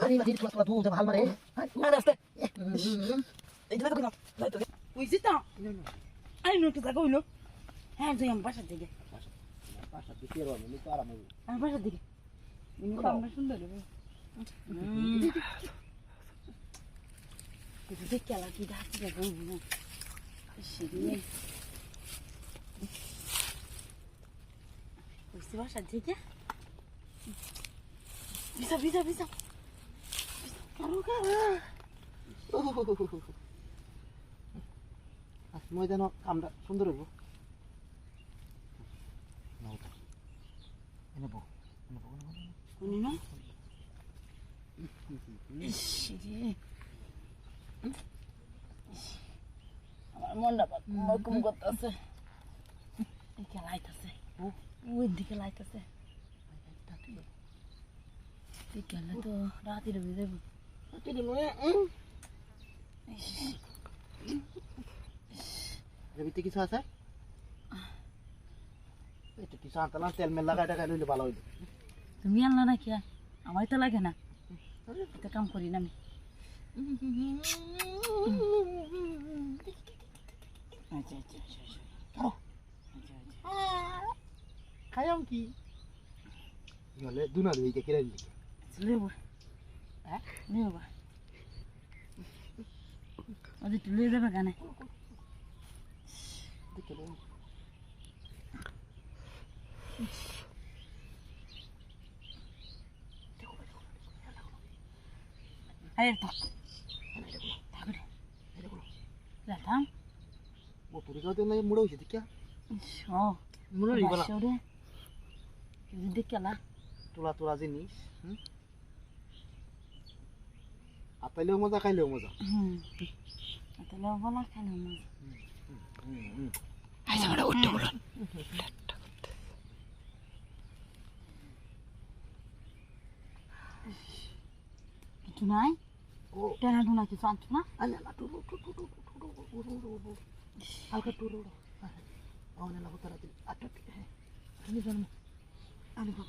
আরে বাড়ি তুলা তুলা দু ভাল মারে আরে আস্তে এই দিলে তো কইলাম যাই তো বুঝছি তো আরে নোট তা কইলো হ্যাঁ যাই আমি বাসার দিকে পাশা দিকে রো আমি তো আরাম হইব আমি বাসার দিকে ইনি কামটা সুন্দর হবে দেখে আলা কি ডাকতে যাবো সেদিনে বুঝতে বাসার দিকে বিসা বিসা বিসা কারো কারো মই জানো কামটা সুন্দর হইব এনে বউ কোনি না সেদিনে আমার মনটা মরকুম করতেছে এদিকে লাইট আছে ওই দিকে লাইট আছে বিকেলে তো রাতে ডুবে যাবো ভিতরে কিছু আছে এটা কিছু আনতে না তেল মেল লাগাই টাকা লইলে ভালো হইলো তুমি আনলা না কি আমার তো লাগে না এটা কাম করি না আমি আচ্ছা আচ্ছা খাইম কি হলে দুনা দিকে কিরা দিকে লেবু হ্যাঁ লেবু ওদের তুলে দেবে গানে দিকে লে আরে তো ঠাকুরে লাটাম ও পুরি গাতে না মুড়ো হইছে দিকে ও মুড়ো রিবা না সরে যদি দেখলা তোলা তোলা জিনিস আতাইলেও মজা খাইলেও মজা তাহলে বলা খাইলে মজা আইসা বড় উঠতে বড় কিছু নাই ও টেনা টুনা কিছু আনছো না আলে না টু আগে টু ಅವನೆಲ್ಲ ಹೋಗ್ತಾರ ಅಟ್ಟಕ್ಕೆ ಜನ್ಮ ಅನುಭವ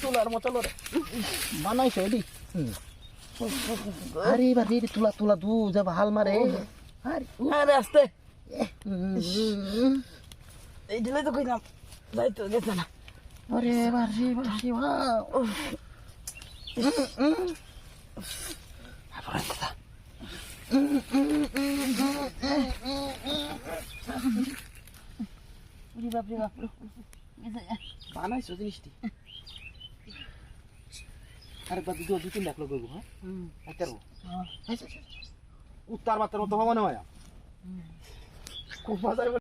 তুলার মতো লড়ে বানাইছে এডি আরে এবার রে তুলা তুলা দু যাব হাল মারে আরে আস্তে এই দিলে তো কইলাম যাই তো গেছে না আরে এবার রে বাপরে বাপ বানাইছো জিনিসটি আরেকবার দুটো দু তিন লাখ লোক করবো হ্যাঁ উত্তর বার্তার মতো মনে হয় খুব মজা